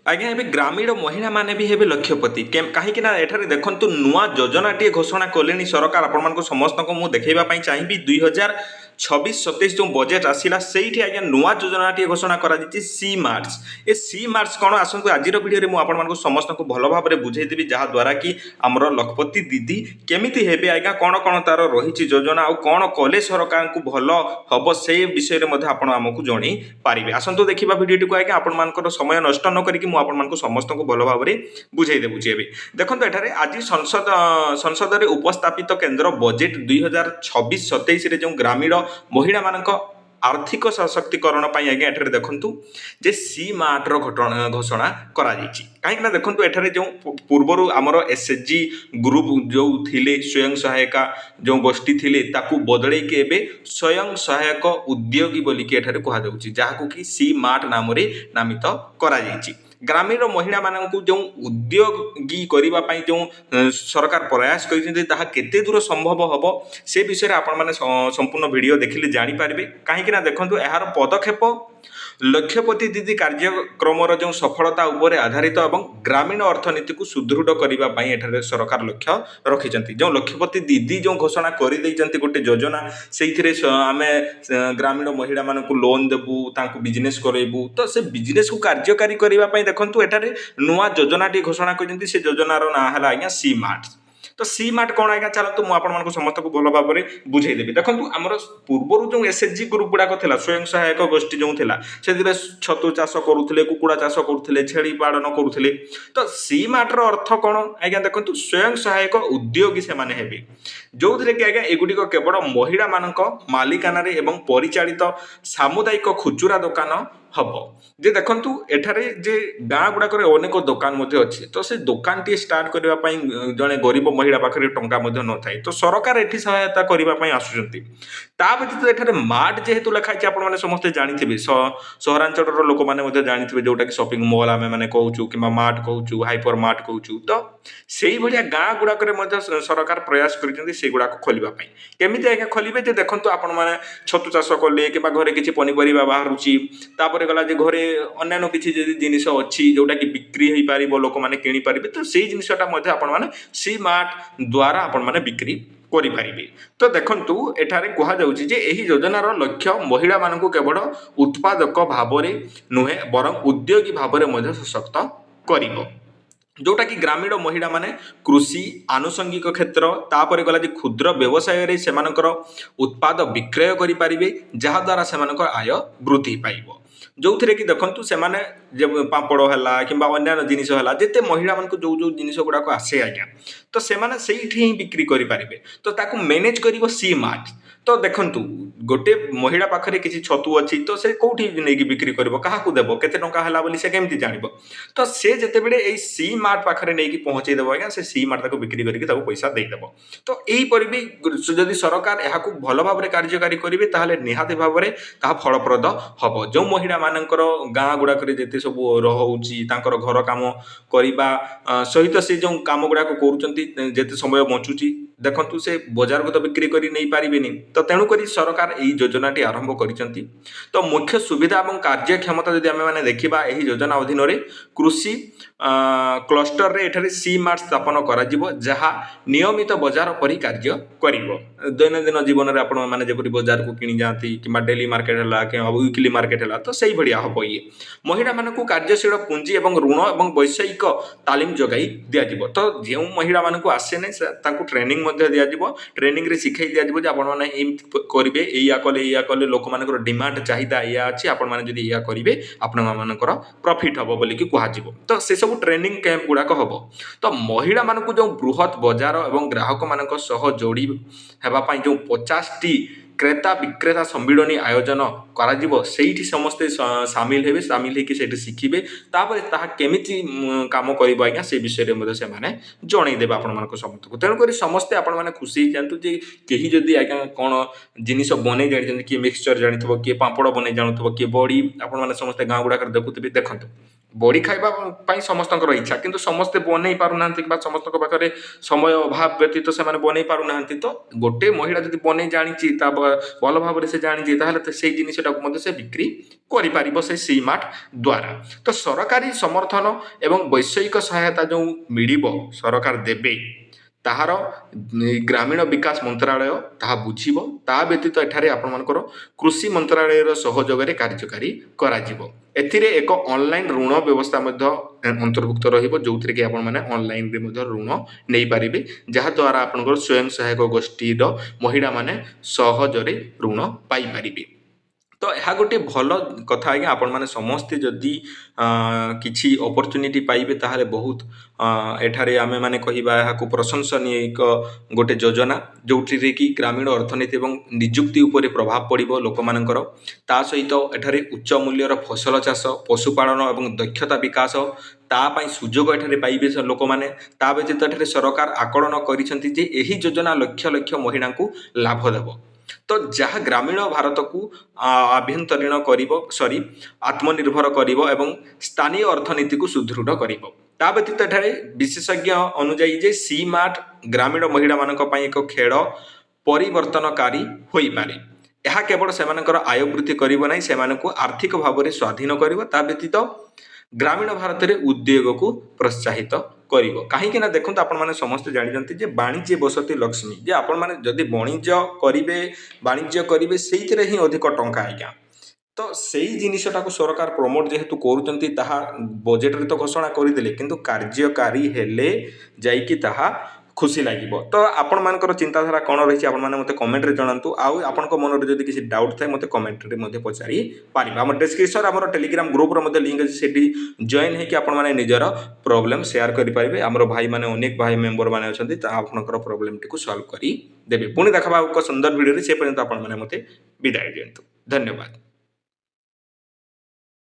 आज्ञा ए ग्रामीण महिला माने भी हेबे लक्षपति कहीं एठारे देखंतु नुआ योजनाटी घोषणा कले सरकार आपण समस्त को मुझे देखा चाहिए 2026-27 जो बजेट आसला से आज्ञा नुआ योजनाटी घोषणा करा सी मार्च ए सी मार्च कौन आसतु आज भिडियो में आपको समस्त को भल भाव में बुझेदेवी जहाद्वारा कि आमर लखपति दीदी केमिति हेबे आज्ञा कौन कौन तार रही योजना आउ कौन कले सरकार को भल हम से विषय में आपको जन पारे आसतु देखा भिडियो को आज्ञा आपण समय नष्ट न करके मुझे समस्त को भल भाव में बुझे देवुची देखो एठारे आज संसद में उपस्थापित केन्द्र बजेट 2026-27 जो ग्रामीण महिला मानक आर्थिक सशक्तिकरण आज्ञा एठारे देखंतु जे सी मार्टर घोषणा करा कहीं देखो एठारे जो पूर्वर आमर एसएचजी ग्रुप जो थिले स्वयं सहायिका जो गोष्ठी थिले ताकू बदले के एबे स्वयं सहायक उद्योगी बोलिकी एठारे कहा जाउची जाहाकू कि सी मार्ट नाम रे नामित करा ग्रामीण महिला मानू जो उद्योगी करने जो सरकार प्रयास करते दूर संभव हम से विषय आपण मैंने संपूर्ण वीडियो देखिले जानीपारे कहीं देखो यार पदक्षेप लक्ष्यपति दीदी कार्यक्रम जो सफलता उपर आधारित और ग्रामीण अर्थनीति को सुदृढ़ करने सरकार लक्ष्य रखिंट जो लक्ष्यपति दीदी जो घोषणा कर गोटे योजना से आम ग्रामीण महिला मानक लोन देबू तांको बिजनेस करेबू तो से बिजनेस को कार्यकारी करने देखो एठारे नुआ योजनाटी घोषणा कर योजनार ना है आज्ञा सी मार्ट तो सी मार्ट कौन आज्ञा चलते मुझे समस्त को भल भाव में बुझेदेवी देखो आमर पूर्वर जो एसएचजी ग्रुप गुड़ाक स्वयं सहायक गोष्ठी जो से छतु चाष करुले कुकुड़ा चाष करुले छेली पालन करुले तो सी मार्टर अर्थ कौन आज्ञा देखो स्वयं सहायक उद्योगी से माने हेबे जो थे कि आज्ञा एगुड़िक केवल महिला मानक मालिकाना एवं परिचालित सामुदायिक खुचुरा दुकान हम जे देखंतु एठारे जे गाँ गुड़ाक अनेक दुकान अच्छे तो से दुकान टी स्टार्ट करने जड़े गरीब महिला पाखे टंका न थाए तो सरकार एठी सहायता करने आसुचंती ता व्यतीत एठारे मार्ट जेहेतु लिखाई आपने समस्ते जानी सहरांचल लोक मैंने जानी जोटा कि शॉपिंग मॉल आम मैंने कहूँ कि मार्ट कहूँ हाइपर मार्ट कहूँ तो से भाया गाँ गुड़ाक सरकार प्रयास कर खोलवाई केमी आज्ञा खोलिए देखो आपण मैंने छतु चाष कले कि घरे किसी पनीपरिया बाहर गला घरे अन्य किसी जिनिस अच्छी जोटा कि बिक्री हो पार लोक मैंने किपर तो से जिनटा मैंने सी मार्ट द्वारा आपण मैंने बिक्री करें तो देखु एठारे कहुचे यही योजनार लक्ष्य महिला मानक केवल उत्पादक भाव में नुहे बरं उद्योगी भाव में सशक्त कर जोटा कि ग्रामीण महिला माने कृषि आनुषंगिक क्षेत्र तापर गला क्षुद्र व्यवसाय से उत्पाद विक्रय करें जहाद्वारा से आय वृद्धि पाइब जो थे कि देखु से पापड़ है कि अन्य जिनिस है जिते महिला मान जो जो जिनिस गुड़ाक आसे आज्ञा तो से ही बिक्री करें तो ताकू मैनेज कर सी मार्ट तो देखु गोटे महिला पाखे किसी छतु अच्छी तो से कौटी नहीं बिक्री कर क्या देव केते टंका है बोली से केमती जान तो से जिते बड़े सी मार्ट पाखे नहीं पहुँचेदेव आज्ञा से सी मार्ट बिक्री करके पैसा देदेव तो यहीपर भी जदि सरकार यहाँ भल भाव में कार्यकारी करेंगे ताहले निहाती भाव में फलप्रद हम जो महिला मानकर गाँ गुड़ाक जिते सब रोचे घर कम करने सहित से जो कम गुड़ाक कर समय बचुची देखु से बजार को तो बिक्री कर नहीं पारे तो तेणुक सरकार यही योजनाटी आरंभ कर तो मुख्य सुविधा और कार्यक्षमता जदि आम मैंने देखा यही योजना अधीन कृषि क्लस्टर रे एठारे सी मार्ट स्थापन करा जहाँ नियमित बजार परी कार्य कर दैनंदिन जीवन में आपण मैंने जपरी बजार को किणी जाती कि डेली मार्केट है वीकली मार्केट है तो से भाया हम ये महिला मानक कार्यशील पुंजी और ऋण और वैषयिक तालीम जगै दिज्व तो जो महिला मानक आसे ना ट्रेनिंग दिज्व ट्रेनिंग रे शिखाई दिज्व आपण मैंने करेंगे या कले लोक मान डिमांड चाहिदा या अच्छी आपण मैंने या करेंगे आपंकर प्रॉफिट हम बोलिकी कह तो से सब ट्रेनिंग कैंप गुड़ाक हम तो महिला मानक जो बृहत बजार और ग्राहक मान जोड़ी हेबाई जो 50टी क्रेता विक्रेता सम्मिलनी आयोजन कर समस्ते सामिल हे सामिल होकर शिखे तापर केमी कम कर आज्ञा से विषय में से जनईदे आप समस्त को तेणुक समस्ते आपण मैंने खुशी जातु जे कहीं जदि आज्ञा कौन जिनिस बन जानी किए मिक्सचर जानी किए पापड़ बन जानू किए बड़ी आपण मैंने समस्ते गाँ गुड़ाक देखुवे देखो ବଡ଼ି ଖାଇବା ପାଇଁ ସମସ୍ତଙ୍କର ଇଚ୍ଛା, କିନ୍ତୁ ସମସ୍ତେ ବନେଇ ପାରୁନାହାନ୍ତି କିମ୍ବା ସମସ୍ତଙ୍କ ପାଖରେ ସମୟ ଅଭାବ ବ୍ୟତୀତ ସେମାନେ ବନେଇ ପାରୁନାହାନ୍ତି। ତ ଗୋଟେ ମହିଳା ଯଦି ବନେଇ ଜାଣିଛି ଭଲ ଭାବରେ ସେ ଜାଣିଛି, ତାହେଲେ ସେଇ ଜିନିଷଟାକୁ ମଧ୍ୟ ସେ ବିକ୍ରି କରିପାରିବ ସେ ସି-ମାର୍ଟ ଦ୍ୱାରା। ତ ସରକାରୀ ସମର୍ଥନ ଏବଂ ବୈଷୟିକ ସହାୟତା ଯେଉଁ ମିଳିବ ସରକାର ଦେବେ, ତାହାର ଗ୍ରାମୀଣ ବିକାଶ ମନ୍ତ୍ରାଳୟ ତାହା ବୁଝିବ। ତା ବ୍ୟତୀତ ଏଠାରେ ଆପଣମାନଙ୍କର କୃଷି ମନ୍ତ୍ରାଳୟର ସହଯୋଗରେ କାର୍ଯ୍ୟକାରୀ କରାଯିବ। ଏଥିରେ ଏକ ଅନଲାଇନ୍ ଋଣ ବ୍ୟବସ୍ଥା ମଧ୍ୟ ଅନ୍ତର୍ଭୁକ୍ତ ରହିବ, ଯେଉଁଥିରେ କି ଆପଣମାନେ ଅନଲାଇନ୍ରେ ମଧ୍ୟ ଋଣ ନେଇପାରିବେ, ଯାହାଦ୍ୱାରା ଆପଣଙ୍କର ସ୍ୱୟଂ ସହାୟକ ଗୋଷ୍ଠୀର ମହିଳାମାନେ ସହଜରେ ଋଣ ପାଇପାରିବେ। ତ ଏହା ଗୋଟିଏ ଭଲ କଥା ଆଜ୍ଞା। ଆପଣମାନେ ସମସ୍ତେ ଯଦି କିଛି ଅପରଚ୍ୟୁନିଟି ପାଇବେ, ତାହେଲେ ବହୁତ ଏଠାରେ ଆମେମାନେ କହିବା ଏହାକୁ ପ୍ରଶଂସନୀୟ ଗୋଟେ ଯୋଜନା, ଯେଉଁଥିରେ କି ଗ୍ରାମୀଣ ଅର୍ଥନୀତି ଏବଂ ନିଯୁକ୍ତି ଉପରେ ପ୍ରଭାବ ପଡ଼ିବ ଲୋକମାନଙ୍କର। ତା ସହିତ ଏଠାରେ ଉଚ୍ଚ ମୂଲ୍ୟର ଫସଲ ଚାଷ, ପଶୁପାଳନ ଏବଂ ଦକ୍ଷତା ବିକାଶ, ତା ପାଇଁ ସୁଯୋଗ ଏଠାରେ ପାଇବେ ଲୋକମାନେ। ତା ବ୍ୟତୀତ ଏଠାରେ ସରକାର ଆକଳନ କରିଛନ୍ତି ଯେ ଏହି ଯୋଜନା ଲକ୍ଷ ଲକ୍ଷ ମହିଳାଙ୍କୁ ଲାଭ ଦେବ। ତ ଯାହା ଗ୍ରାମୀଣ ଭାରତକୁ ଆଭ୍ୟନ୍ତରୀଣ କରିବ, ଆତ୍ମନିର୍ଭର କରିବ ଏବଂ ସ୍ଥାନୀୟ ଅର୍ଥନୀତିକୁ ସୁଦୃଢ଼ କରିବ। ତା ବ୍ୟତୀତ ଏଠାରେ ବିଶେଷଜ୍ଞ ଅନୁଯାୟୀ ଯେ ସି-ମାର୍ଟ ଗ୍ରାମୀଣ ମହିଳାମାନଙ୍କ ପାଇଁ ଏକ ଖେଳ ପରିବର୍ତ୍ତନକାରୀ ହୋଇପାରେ। ଏହା କେବଳ ସେମାନଙ୍କର ଆୟ ବୃଦ୍ଧି କରିବ ନାହିଁ, ସେମାନଙ୍କୁ ଆର୍ଥିକ ଭାବରେ ସ୍ୱାଧୀନ କରିବ। ତା ବ୍ୟତୀତ ଗ୍ରାମୀଣ ଭାରତରେ ଉଦ୍ୟୋଗକୁ ପ୍ରୋତ୍ସାହିତ କରିବ। କାହିଁକି ନା ଦେଖନ୍ତୁ, ଆପଣମାନେ ସମସ୍ତେ ଜାଣିଛନ୍ତି ଯେ ବାଣିଜ୍ୟ ବସତି ଲକ୍ଷ୍ମୀ, ଯେ ଆପଣମାନେ ଯଦି ବାଣିଜ୍ୟ କରିବେ ସେଇଥିରେ ହିଁ ଅଧିକ ଟଙ୍କା ଆଜ୍ଞା। ତ ସେଇ ଜିନିଷଟାକୁ ସରକାର ପ୍ରମୋଟ ଯେହେତୁ କରୁଛନ୍ତି, ତାହା ବଜେଟରେ ତ ଘୋଷଣା କରିଦେଲେ, କିନ୍ତୁ କାର୍ଯ୍ୟକାରୀ ହେଲେ ଯାଇକି ତାହା ଖୁସି ଲାଗିବ। ତ ଆପଣମାନଙ୍କର ଚିନ୍ତାଧାରା କ'ଣ ରହିଛି ଆପଣମାନେ ମୋତେ କମେଣ୍ଟରେ ଜଣାନ୍ତୁ। ଆଉ ଆପଣଙ୍କ ମନରେ ଯଦି କିଛି ଡାଉଟ୍ ଥାଏ ମୋତେ କମେଣ୍ଟରେ ମଧ୍ୟ ପଚାରି ପାରିବେ। ଆମ ଡେସ୍କ୍ରିପସନ୍ରେ ଆମର ଟେଲିଗ୍ରାମ ଗ୍ରୁପ୍ର ମଧ୍ୟ ଲିଙ୍କ୍ ଅଛି, ସେଠି ଜଏନ୍ ହେଇକି ଆପଣମାନେ ନିଜର ପ୍ରୋବ୍ଲେମ୍ ସେୟାର କରିପାରିବେ। ଆମର ଭାଇମାନେ, ଅନେକ ଭାଇ ମେମ୍ବରମାନେ ଅଛନ୍ତି, ତାହା ଆପଣଙ୍କର ପ୍ରୋବ୍ଲେମଟିକୁ ସଲ୍ଭ କରିଦେବେ। ପୁଣି ଦେଖାବା ଏକ ସୁନ୍ଦର ଭିଡ଼ିଓରେ, ସେ ପର୍ଯ୍ୟନ୍ତ ଆପଣମାନେ ମୋତେ ବିଦାୟ ଦିଅନ୍ତୁ। ଧନ୍ୟବାଦ।